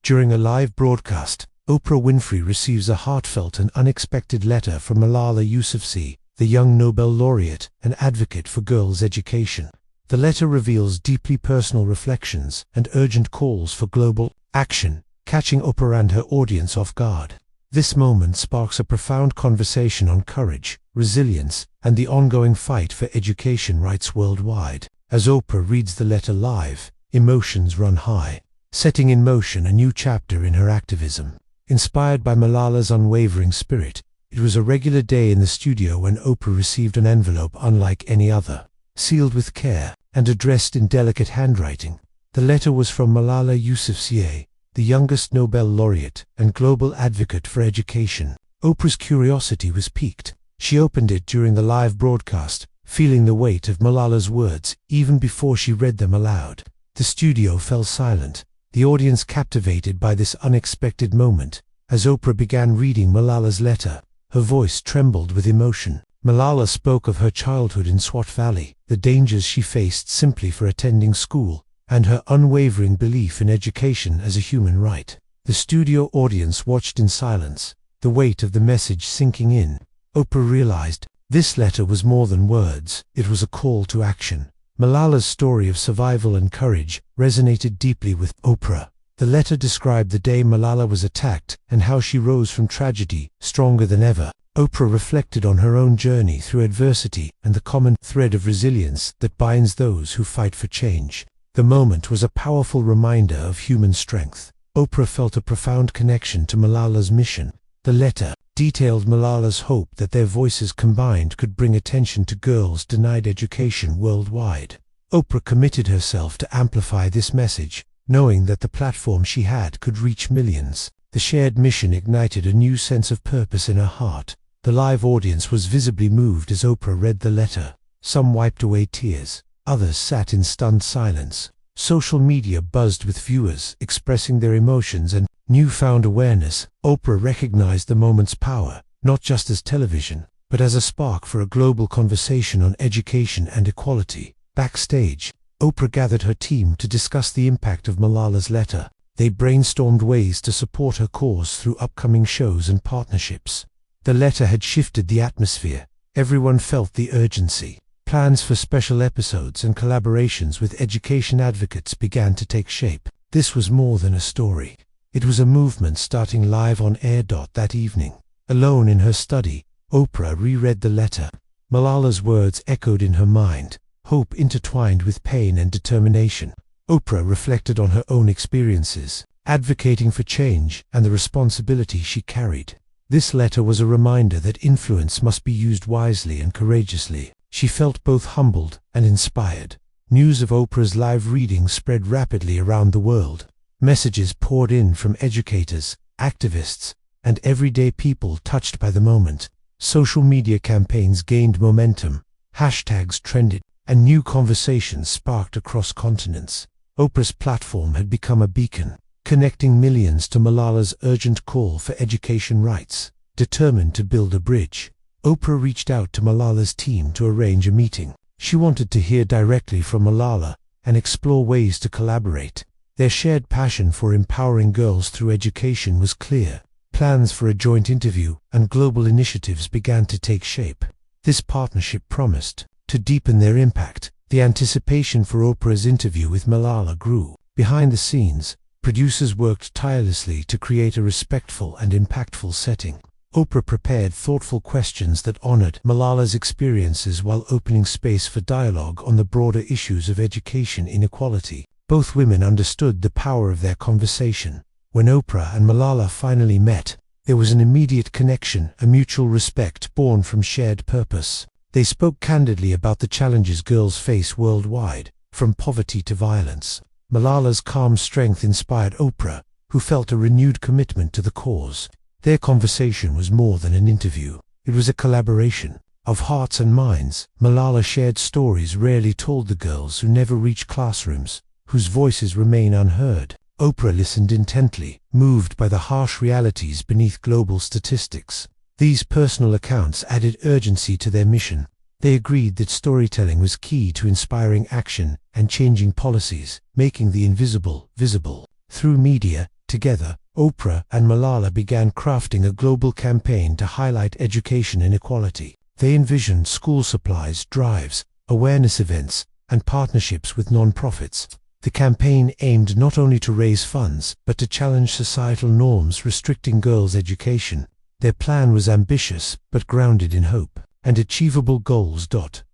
During a live broadcast, Oprah Winfrey receives a heartfelt and unexpected letter from Malala Yousafzai, the young Nobel laureate and advocate for girls' education. The letter reveals deeply personal reflections and urgent calls for global action, catching Oprah and her audience off guard. This moment sparks a profound conversation on courage, resilience, and the ongoing fight for education rights worldwide. As Oprah reads the letter live, emotions run high, setting in motion a new chapter in her activism. Inspired by Malala's unwavering spirit, it was a regular day in the studio when Oprah received an envelope unlike any other, sealed with care and addressed in delicate handwriting. The letter was from Malala Yousafzai, the youngest Nobel laureate and global advocate for education. Oprah's curiosity was piqued. She opened it during the live broadcast, feeling the weight of Malala's words even before she read them aloud. The studio fell silent, the audience captivated by this unexpected moment. As Oprah began reading Malala's letter, her voice trembled with emotion. Malala spoke of her childhood in Swat Valley, the dangers she faced simply for attending school, and her unwavering belief in education as a human right. The studio audience watched in silence, the weight of the message sinking in. Oprah realized this letter was more than words, it was a call to action. Malala's story of survival and courage resonated deeply with Oprah. The letter described the day Malala was attacked and how she rose from tragedy, stronger than ever. Oprah reflected on her own journey through adversity and the common thread of resilience that binds those who fight for change. The moment was a powerful reminder of human strength. Oprah felt a profound connection to Malala's mission. The letter detailed Malala's hope that their voices combined could bring attention to girls denied education worldwide. Oprah committed herself to amplify this message, knowing that the platform she had could reach millions. The shared mission ignited a new sense of purpose in her heart. The live audience was visibly moved as Oprah read the letter. Some wiped away tears. Others sat in stunned silence. Social media buzzed with viewers expressing their emotions and newfound awareness. Oprah recognized the moment's power, not just as television, but as a spark for a global conversation on education and equality. Backstage, Oprah gathered her team to discuss the impact of Malala's letter. They brainstormed ways to support her cause through upcoming shows and partnerships. The letter had shifted the atmosphere. Everyone felt the urgency. Plans for special episodes and collaborations with education advocates began to take shape. This was more than a story. It was a movement starting live on air. That evening, alone in her study, Oprah reread the letter. Malala's words echoed in her mind, hope intertwined with pain and determination. Oprah reflected on her own experiences, advocating for change and the responsibility she carried. This letter was a reminder that influence must be used wisely and courageously. She felt both humbled and inspired. News of Oprah's live reading spread rapidly around the world. Messages poured in from educators, activists, and everyday people touched by the moment. Social media campaigns gained momentum, hashtags trended, and new conversations sparked across continents. Oprah's platform had become a beacon, connecting millions to Malala's urgent call for education rights. Determined to build a bridge, Oprah reached out to Malala's team to arrange a meeting. She wanted to hear directly from Malala and explore ways to collaborate. Their shared passion for empowering girls through education was clear. Plans for a joint interview and global initiatives began to take shape. This partnership promised to deepen their impact. The anticipation for Oprah's interview with Malala grew. Behind the scenes, producers worked tirelessly to create a respectful and impactful setting. Oprah prepared thoughtful questions that honored Malala's experiences while opening space for dialogue on the broader issues of education inequality. Both women understood the power of their conversation. When Oprah and Malala finally met, there was an immediate connection, a mutual respect born from shared purpose. They spoke candidly about the challenges girls face worldwide, from poverty to violence. Malala's calm strength inspired Oprah, who felt a renewed commitment to the cause. Their conversation was more than an interview. It was a collaboration of hearts and minds. Malala shared stories rarely told, the girls who never reach classrooms, whose voices remain unheard. Oprah listened intently, moved by the harsh realities beneath global statistics. These personal accounts added urgency to their mission. They agreed that storytelling was key to inspiring action and changing policies, making the invisible visible. Through media, Together, Oprah and Malala began crafting a global campaign to highlight education inequality. They envisioned school supplies drives, awareness events, and partnerships with non-profits. The campaign aimed not only to raise funds, but to challenge societal norms restricting girls' education. Their plan was ambitious, but grounded in hope and achievable goals.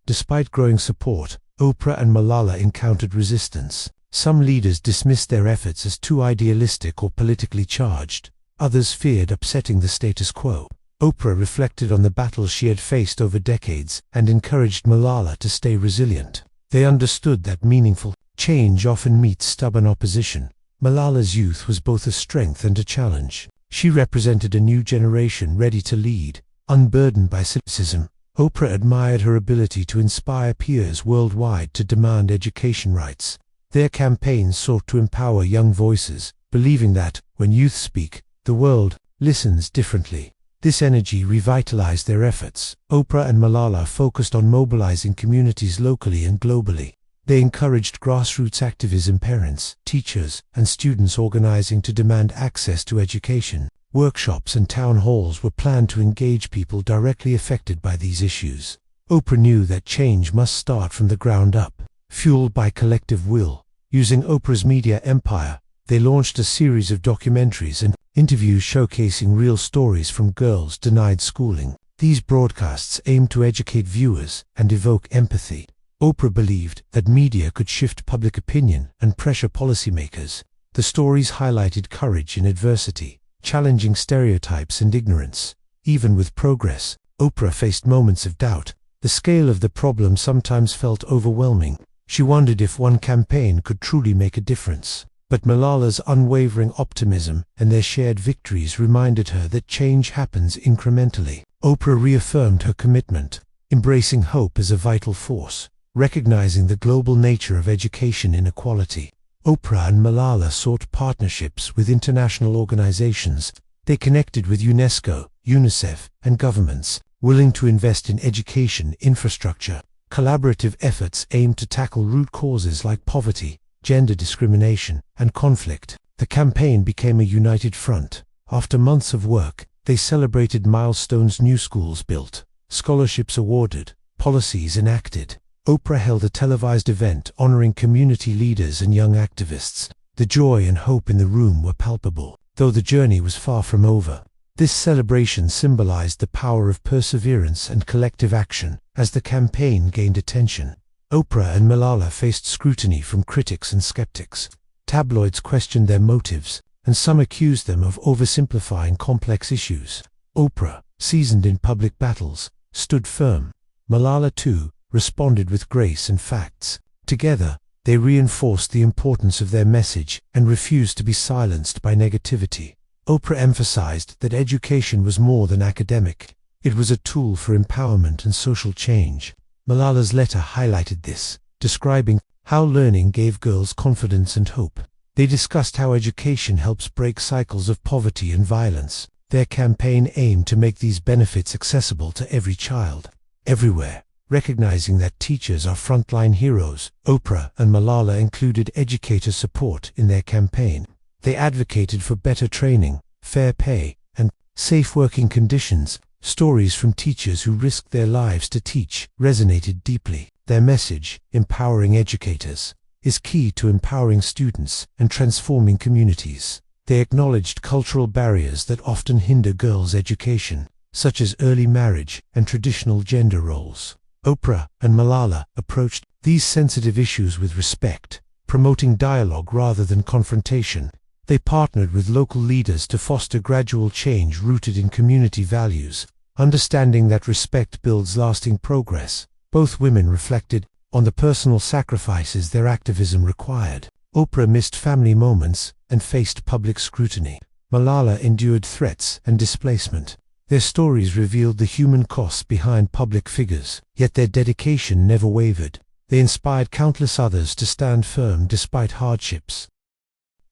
Despite growing support, Oprah and Malala encountered resistance. Some leaders dismissed their efforts as too idealistic or politically charged. Others feared upsetting the status quo. Oprah reflected on the battles she had faced over decades and encouraged Malala to stay resilient. They understood that meaningful change often meets stubborn opposition. Malala's youth was both a strength and a challenge. She represented a new generation ready to lead, unburdened by cynicism. Oprah admired her ability to inspire peers worldwide to demand education rights. Their campaigns sought to empower young voices, believing that, when youth speak, the world listens differently. This energy revitalized their efforts. Oprah and Malala focused on mobilizing communities locally and globally. They encouraged grassroots activism, parents, teachers, and students organizing to demand access to education. Workshops and town halls were planned to engage people directly affected by these issues. Oprah knew that change must start from the ground up, fueled by collective will. Using Oprah's media empire, they launched a series of documentaries and interviews showcasing real stories from girls denied schooling. These broadcasts aimed to educate viewers and evoke empathy. Oprah believed that media could shift public opinion and pressure policymakers. The stories highlighted courage in adversity, challenging stereotypes and ignorance. Even with progress, Oprah faced moments of doubt. The scale of the problem sometimes felt overwhelming. She wondered if one campaign could truly make a difference. But Malala's unwavering optimism and their shared victories reminded her that change happens incrementally. Oprah reaffirmed her commitment, embracing hope as a vital force, recognizing the global nature of education inequality. Oprah and Malala sought partnerships with international organizations. They connected with UNESCO, UNICEF, and governments, willing to invest in education infrastructure. Collaborative efforts aimed to tackle root causes like poverty, gender discrimination, and conflict. The campaign became a united front. After months of work, they celebrated milestones: new schools built, scholarships awarded, policies enacted. Oprah held a televised event honoring community leaders and young activists. The joy and hope in the room were palpable, though the journey was far from over. This celebration symbolized the power of perseverance and collective action. As the campaign gained attention, Oprah and Malala faced scrutiny from critics and skeptics. Tabloids questioned their motives, and some accused them of oversimplifying complex issues. Oprah, seasoned in public battles, stood firm. Malala, too, responded with grace and facts. Together, they reinforced the importance of their message and refused to be silenced by negativity. Oprah emphasized that education was more than academic. It was a tool for empowerment and social change. Malala's letter highlighted this, describing how learning gave girls confidence and hope. They discussed how education helps break cycles of poverty and violence. Their campaign aimed to make these benefits accessible to every child, everywhere. Recognizing that teachers are frontline heroes, Oprah and Malala included educator support in their campaign. They advocated for better training, fair pay, and safe working conditions. Stories from teachers who risked their lives to teach resonated deeply. Their message, empowering educators, is key to empowering students and transforming communities. They acknowledged cultural barriers that often hinder girls' education, such as early marriage and traditional gender roles. Oprah and Malala approached these sensitive issues with respect, promoting dialogue rather than confrontation. They partnered with local leaders to foster gradual change rooted in community values, understanding that respect builds lasting progress. Both women reflected on the personal sacrifices their activism required. Oprah missed family moments and faced public scrutiny. Malala endured threats and displacement. Their stories revealed the human costs behind public figures, yet their dedication never wavered. They inspired countless others to stand firm despite hardships.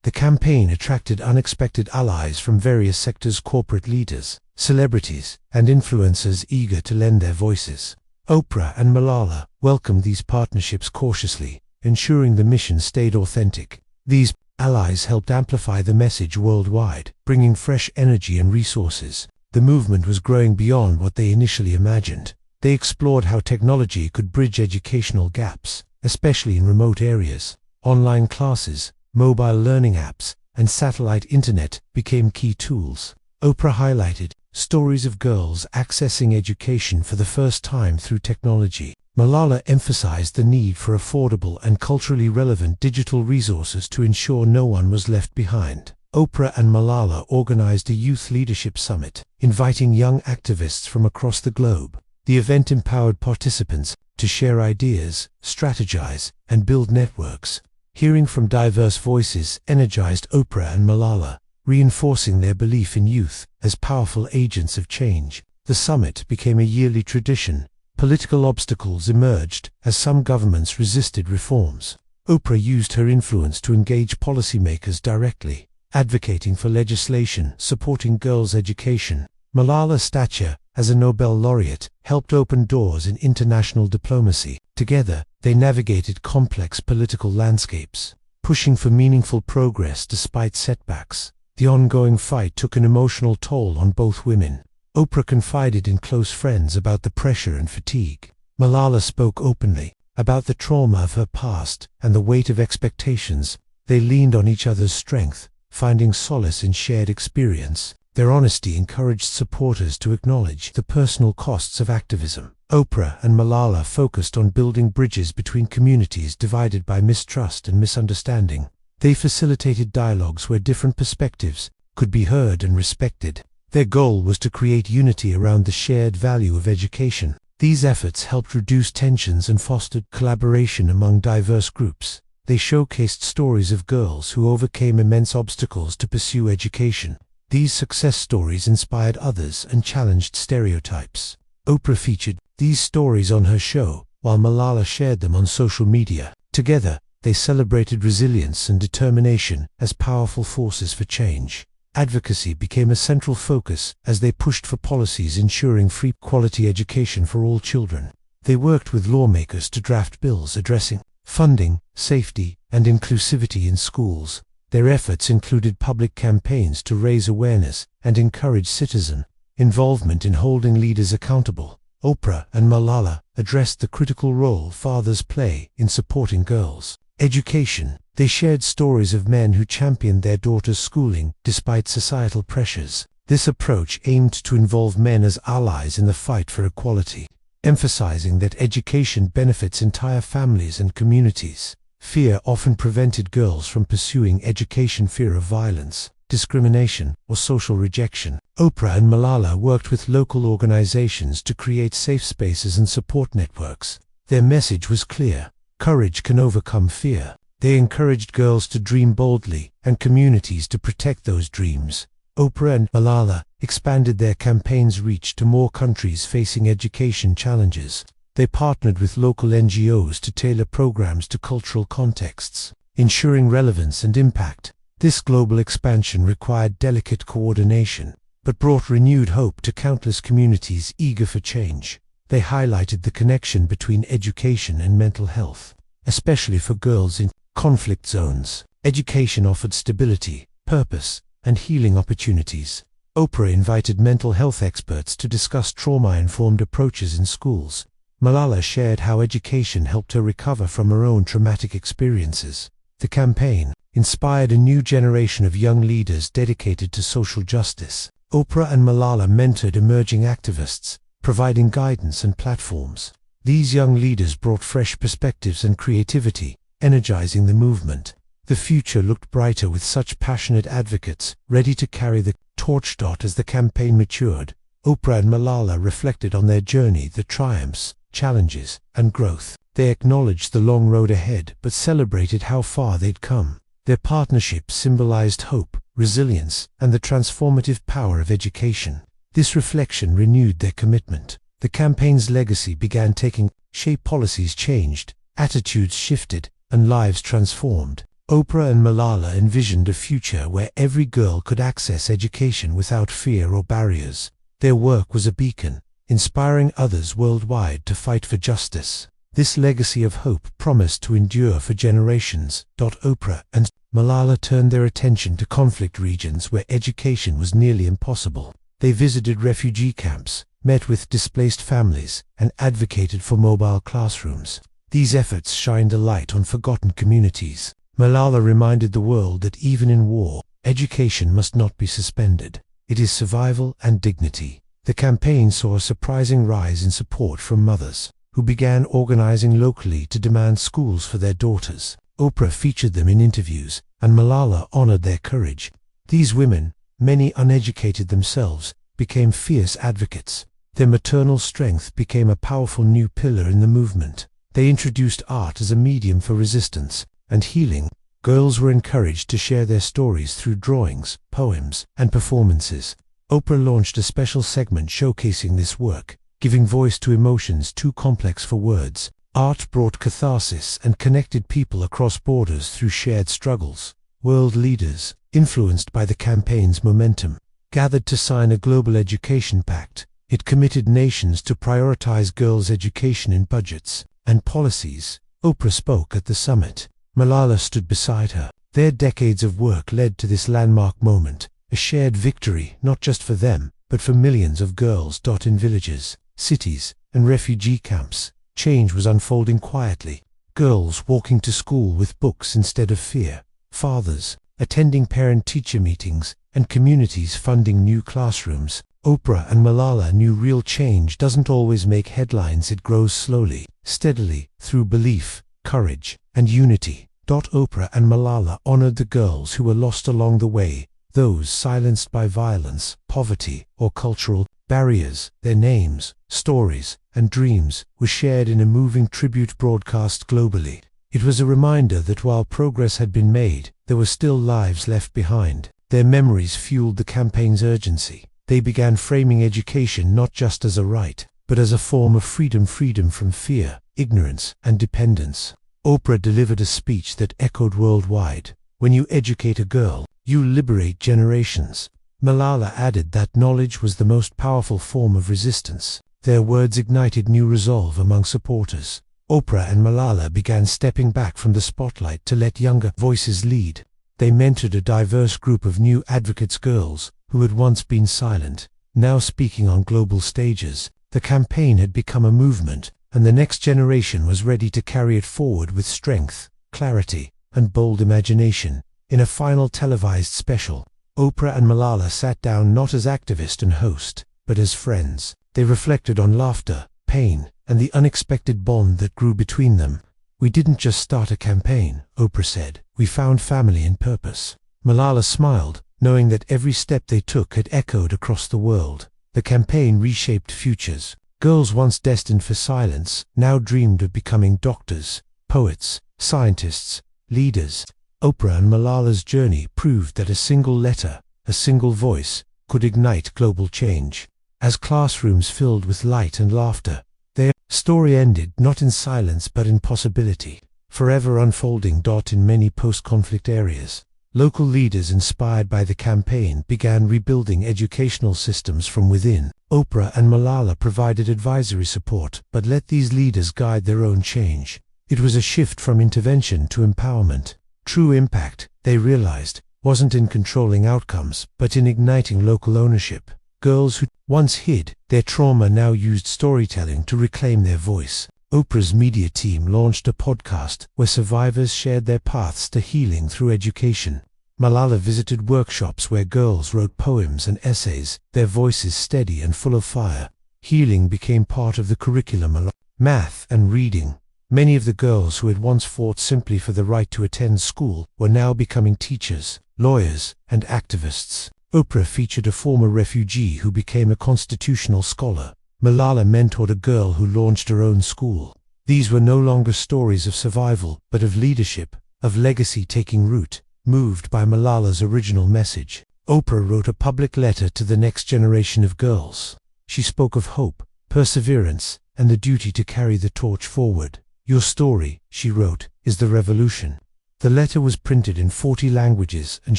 The campaign attracted unexpected allies from various sectors: corporate leaders, celebrities, and influencers eager to lend their voices. Oprah and Malala welcomed these partnerships cautiously, ensuring the mission stayed authentic. These Allies helped amplify the message worldwide, bringing fresh energy and resources. The movement was growing beyond what they initially imagined. They explored how technology could bridge educational gaps, especially in remote areas. Online classes, mobile learning apps, and satellite internet became key tools. Oprah highlighted stories of girls accessing education for the first time through technology. Malala emphasized the need for affordable and culturally relevant digital resources to ensure no one was left behind. Oprah and Malala organized a youth leadership summit, inviting young activists from across the globe. The event empowered participants to share ideas, strategize, and build networks. Hearing from diverse voices energized Oprah and Malala, reinforcing their belief in youth as powerful agents of change. The summit became a yearly tradition. Political obstacles emerged as some governments resisted reforms. Oprah used her influence to engage policymakers directly, advocating for legislation supporting girls' education. Malala's stature as a Nobel laureate helped open doors in international diplomacy. Together, they navigated complex political landscapes, pushing for meaningful progress despite setbacks. The ongoing fight took an emotional toll on both women. Oprah confided in close friends about the pressure and fatigue. Malala spoke openly about the trauma of her past and the weight of expectations. They leaned on each other's strength, finding solace in shared experience. Their honesty encouraged supporters to acknowledge the personal costs of activism. Oprah and Malala focused on building bridges between communities divided by mistrust and misunderstanding. They facilitated dialogues where different perspectives could be heard and respected. Their goal was to create unity around the shared value of education. These efforts helped reduce tensions and fostered collaboration among diverse groups. They showcased stories of girls who overcame immense obstacles to pursue education. These success stories inspired others and challenged stereotypes. Oprah featured these stories on her show, while Malala shared them on social media. Together, they celebrated resilience and determination as powerful forces for change. Advocacy became a central focus as they pushed for policies ensuring free, quality education for all children. They worked with lawmakers to draft bills addressing funding, safety, and inclusivity in schools. Their efforts included public campaigns to raise awareness and encourage citizen involvement in holding leaders accountable. Oprah and Malala addressed the critical role fathers play in supporting girls' education. They shared stories of men who championed their daughters' schooling despite societal pressures. This approach aimed to involve men as allies in the fight for equality, emphasizing that education benefits entire families and communities. Fear often prevented girls from pursuing education. Fear of violence, discrimination, or social rejection. Oprah and Malala worked with local organizations to create safe spaces and support networks. Their message was clear: courage can overcome fear. They encouraged girls to dream boldly and communities to protect those dreams. Oprah and Malala expanded their campaign's reach to more countries facing education challenges. They partnered with local NGOs to tailor programs to cultural contexts, ensuring relevance and impact. This global expansion required delicate coordination, but brought renewed hope to countless communities eager for change. They highlighted the connection between education and mental health, especially for girls in conflict zones. Education offered stability, purpose, and healing opportunities. Oprah invited mental health experts to discuss trauma-informed approaches in schools. Malala shared how education helped her recover from her own traumatic experiences. The campaign inspired a new generation of young leaders dedicated to social justice. Oprah and Malala mentored emerging activists, providing guidance and platforms. These young leaders brought fresh perspectives and creativity, energizing the movement. The future looked brighter with such passionate advocates, ready to carry the torch. As the campaign matured, Oprah and Malala reflected on their journey, the triumphs, challenges, and growth. They acknowledged the long road ahead, but celebrated how far they'd come. Their partnership symbolized hope, resilience, and the transformative power of education. This reflection renewed their commitment. The campaign's legacy began taking shape. Policies changed, attitudes shifted, and lives transformed. Oprah and Malala envisioned a future where every girl could access education without fear or barriers. Their work was a beacon, inspiring others worldwide to fight for justice. This legacy of hope promised to endure for generations. Oprah and Malala turned their attention to conflict regions where education was nearly impossible. They visited refugee camps, met with displaced families, and advocated for mobile classrooms. These efforts shined a light on forgotten communities. Malala reminded the world that even in war, education must not be suspended. It is survival and dignity. The campaign saw a surprising rise in support from mothers, who began organizing locally to demand schools for their daughters. Oprah featured them in interviews, and Malala honored their courage. These women, many uneducated themselves, became fierce advocates. Their maternal strength became a powerful new pillar in the movement. They introduced art as a medium for resistance and healing. Girls were encouraged to share their stories through drawings, poems, and performances. Oprah launched a special segment showcasing this work, giving voice to emotions too complex for words. Art brought catharsis and connected people across borders through shared struggles. World leaders, influenced by the campaign's momentum, gathered to sign a global education pact. It committed nations to prioritize girls' education in budgets and policies. Oprah spoke at the summit. Malala stood beside her. Their decades of work led to this landmark moment, a shared victory not just for them, but for millions of girls. In villages, cities, and refugee camps, change was unfolding quietly. Girls walking to school with books instead of fear, fathers attending parent-teacher meetings, and communities funding new classrooms. Oprah and Malala knew real change doesn't always make headlines. It grows slowly, steadily, through belief, courage, and unity. Oprah and Malala honored the girls who were lost along the way, those silenced by violence, poverty, or cultural barriers. Their names, stories, and dreams were shared in a moving tribute broadcast globally. It was a reminder that while progress had been made, there were still lives left behind. Their memories fueled the campaign's urgency. They began framing education not just as a right, but as a form of freedom from fear, ignorance, and dependence. Oprah delivered a speech that echoed worldwide. When you educate a girl, you liberate generations. Malala added that knowledge was the most powerful form of resistance. Their words ignited new resolve among supporters. Oprah and Malala began stepping back from the spotlight to let younger voices lead. They mentored a diverse group of new advocates, girls who had once been silent, now speaking on global stages. The campaign had become a movement, and the next generation was ready to carry it forward with strength, clarity, and bold imagination. In a final televised special, Oprah and Malala sat down not as activist and host, but as friends. They reflected on laughter, pain, and the unexpected bond that grew between them. "We didn't just start a campaign," Oprah said. "We found family and purpose." Malala smiled, knowing that every step they took had echoed across the world. The campaign reshaped futures. Girls once destined for silence now dreamed of becoming doctors, poets, scientists, leaders. Oprah and Malala's journey proved that a single letter, a single voice, could ignite global change. As classrooms filled with light and laughter, their story ended not in silence but in possibility, forever unfolding. In many post-conflict areas, local leaders inspired by the campaign began rebuilding educational systems from within. Oprah and Malala provided advisory support, but let these leaders guide their own change. It was a shift from intervention to empowerment. True impact, they realized, wasn't in controlling outcomes, but in igniting local ownership. Girls who once hid their trauma now used storytelling to reclaim their voice. Oprah's media team launched a podcast where survivors shared their paths to healing through education. Malala visited workshops where girls wrote poems and essays, their voices steady and full of fire. Healing became part of the curriculum. Math and reading. Many of the girls who had once fought simply for the right to attend school were now becoming teachers, lawyers, and activists. Oprah featured a former refugee who became a constitutional scholar. Malala mentored a girl who launched her own school. These were no longer stories of survival, but of leadership, of legacy taking root. Moved by Malala's original message, Oprah wrote a public letter to the next generation of girls. She spoke of hope, perseverance, and the duty to carry the torch forward. "Your story," she wrote, "is the revolution." The letter was printed in 40 languages and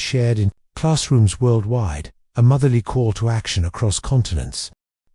shared in classrooms worldwide, a motherly call to action across continents.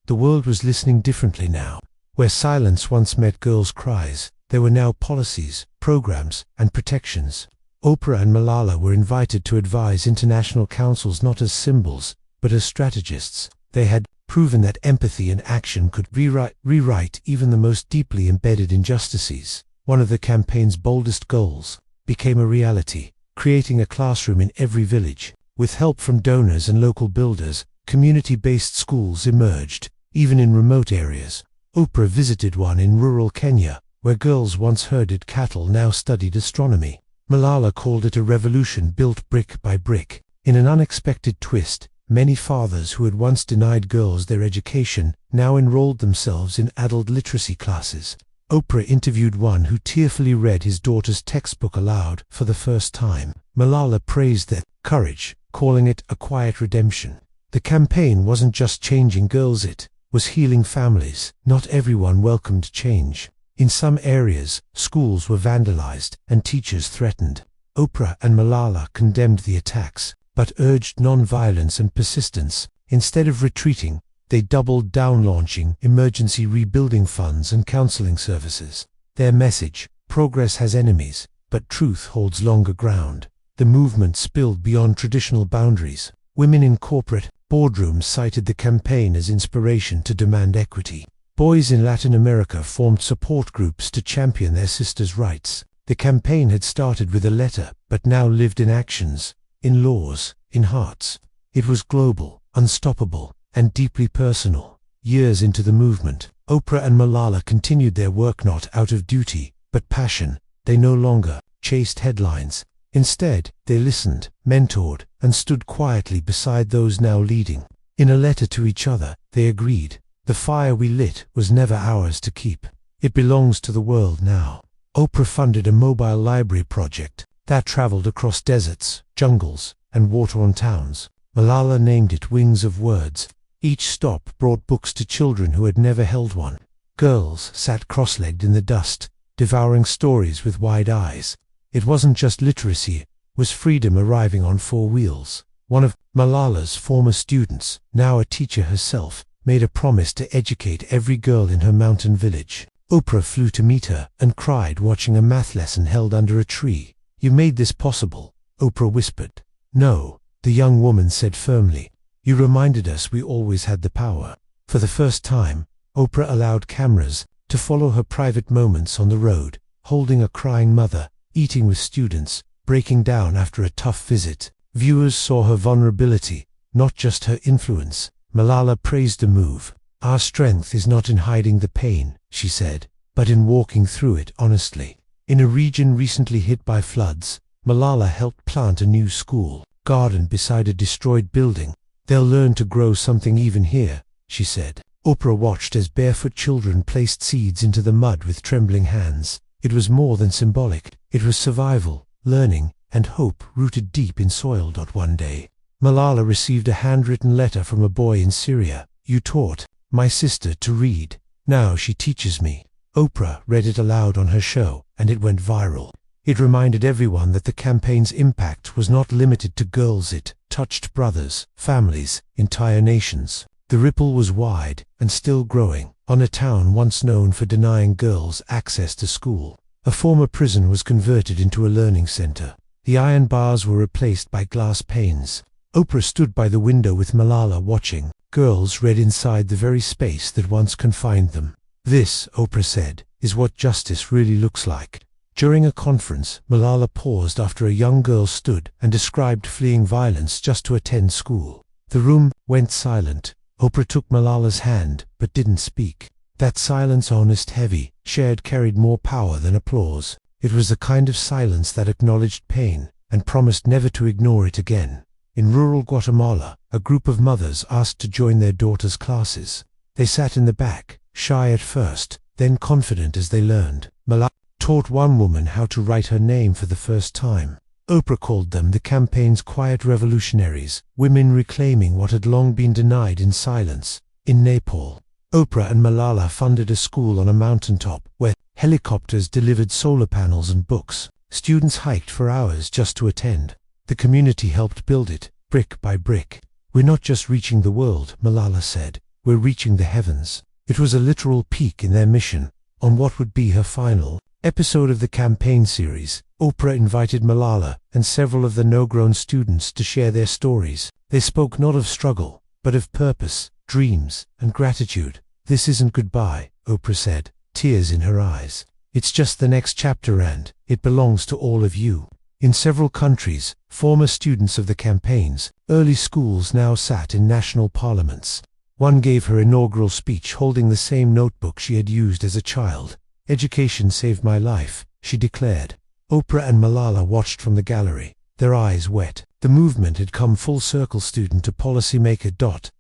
The world was listening differently now. Where silence once met girls' cries, there were now policies, programs, and protections. Oprah and Malala were invited to advise international councils not as symbols, but as strategists. They had proven that empathy and action could rewrite even the most deeply embedded injustices. One of the campaign's boldest goals became a reality, creating a classroom in every village. With help from donors and local builders, community-based schools emerged, even in remote areas. Oprah visited one in rural Kenya, where girls once herded cattle now studied astronomy. Malala called it a revolution built brick by brick. In an unexpected twist, many fathers who had once denied girls their education now enrolled themselves in adult literacy classes. Oprah interviewed one who tearfully read his daughter's textbook aloud for the first time. Malala praised their courage, calling it a quiet redemption. The campaign wasn't just changing girls, it was healing families. Not everyone welcomed change. In some areas, schools were vandalized and teachers threatened. Oprah and Malala condemned the attacks, but urged non-violence and persistence. Instead of retreating, they doubled down, launching emergency rebuilding funds and counseling services. Their message: progress has enemies, but truth holds longer ground. The movement spilled beyond traditional boundaries. Women in corporate boardrooms cited the campaign as inspiration to demand equity. Boys in Latin America formed support groups to champion their sisters' rights. The campaign had started with a letter, but now lived in actions, in laws, in hearts. It was global, unstoppable, and deeply personal. Years into the movement, Oprah and Malala continued their work not out of duty, but passion. They no longer chased headlines. Instead, they listened, mentored, and stood quietly beside those now leading. In a letter to each other, they agreed, "The fire we lit was never ours to keep. It belongs to the world now." Oprah funded a mobile library project that traveled across deserts, jungles, and war-torn towns. Malala named it Wings of Words. Each stop brought books to children who had never held one. Girls sat cross-legged in the dust, devouring stories with wide eyes. It wasn't just literacy, it was freedom arriving on 4 wheels. One of Malala's former students, now a teacher herself, made a promise to educate every girl in her mountain village. Oprah flew to meet her and cried watching a math lesson held under a tree. "You made this possible," Oprah whispered. "No," the young woman said firmly. "You reminded us we always had the power." For the first time, Oprah allowed cameras to follow her private moments on the road, holding a crying mother, eating with students, breaking down after a tough visit. Viewers saw her vulnerability, not just her influence. Malala praised the move. "Our strength is not in hiding the pain," she said, "but in walking through it honestly." In a region recently hit by floods, Malala helped plant a new school garden beside a destroyed building. "They'll learn to grow something even here," she said. Oprah watched as barefoot children placed seeds into the mud with trembling hands. It was more than symbolic. It was survival, learning, and hope rooted deep in soil. One day, Malala received a handwritten letter from a boy in Syria. "You taught my sister to read. Now she teaches me." Oprah read it aloud on her show, and it went viral. It reminded everyone that the campaign's impact was not limited to girls. It touched brothers, families, entire nations. The ripple was wide and still growing. On a town once known for denying girls access to school, a former prison was converted into a learning center. The iron bars were replaced by glass panes. Oprah stood by the window with Malala watching. Girls read inside the very space that once confined them. "This," Oprah said, "is what justice really looks like." During a conference, Malala paused after a young girl stood and described fleeing violence just to attend school. The room went silent. Oprah took Malala's hand, but didn't speak. That silence, honest, heavy, shared, carried more power than applause. It was the kind of silence that acknowledged pain and promised never to ignore it again. In rural Guatemala, a group of mothers asked to join their daughters' classes. They sat in the back, shy at first, then confident as they learned. Malala taught one woman how to write her name for the first time. Oprah called them the campaign's quiet revolutionaries, women reclaiming what had long been denied in silence. In Nepal, Oprah and Malala funded a school on a mountaintop where helicopters delivered solar panels and books. Students hiked for hours just to attend. The community helped build it, brick by brick. "We're not just reaching the world," Malala said. "We're reaching the heavens." It was a literal peek in their mission on what would be her final episode of the campaign series. Oprah invited Malala and several of the no-grown students to share their stories. They spoke not of struggle, but of purpose, dreams, and gratitude. "This isn't goodbye," Oprah said, tears in her eyes. "It's just the next chapter, and it belongs to all of you." In several countries, former students of the campaign's early schools now sat in national parliaments. One gave her inaugural speech holding the same notebook she had used as a child. "Education saved my life," she declared. Oprah and Malala watched from the gallery, their eyes wet. The movement had come full circle, student to policymaker.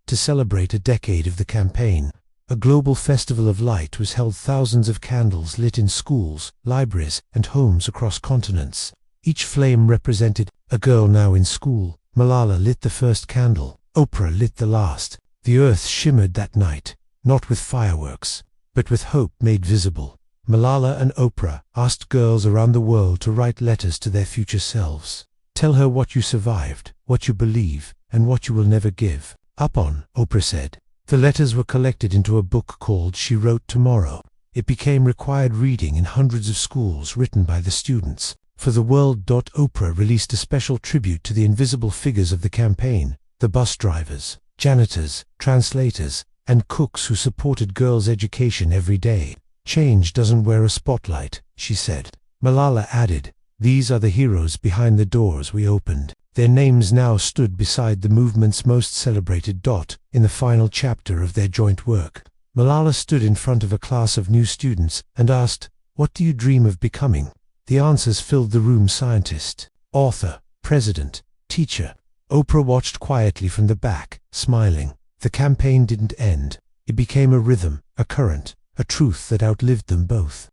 To celebrate a decade of the campaign. A global festival of light was held, thousands of candles lit in schools, libraries, and homes across continents. Each flame represented a girl now in school. Malala lit the first candle, Oprah lit the last. The earth shimmered that night, not with fireworks, but with hope made visible. Malala and Oprah asked girls around the world to write letters to their future selves. "Tell her what you survived, what you believe, and what you will never give up on," Oprah said. The letters were collected into a book called She Wrote Tomorrow. It became required reading in hundreds of schools, written by the students. For the world. Oprah released a special tribute to the invisible figures of the campaign, the bus drivers, janitors, translators, and cooks who supported girls' education every day. "Change doesn't wear a spotlight," she said. Malala added, "These are the heroes behind the doors we opened." Their names now stood beside the movement's most celebrated. In the final chapter of their joint work, Malala stood in front of a class of new students and asked, "What do you dream of becoming?" The answers filled the room: scientist, author, president, teacher. Oprah watched quietly from the back, smiling. The campaign didn't end. It became a rhythm, a current, a truth that outlived them both.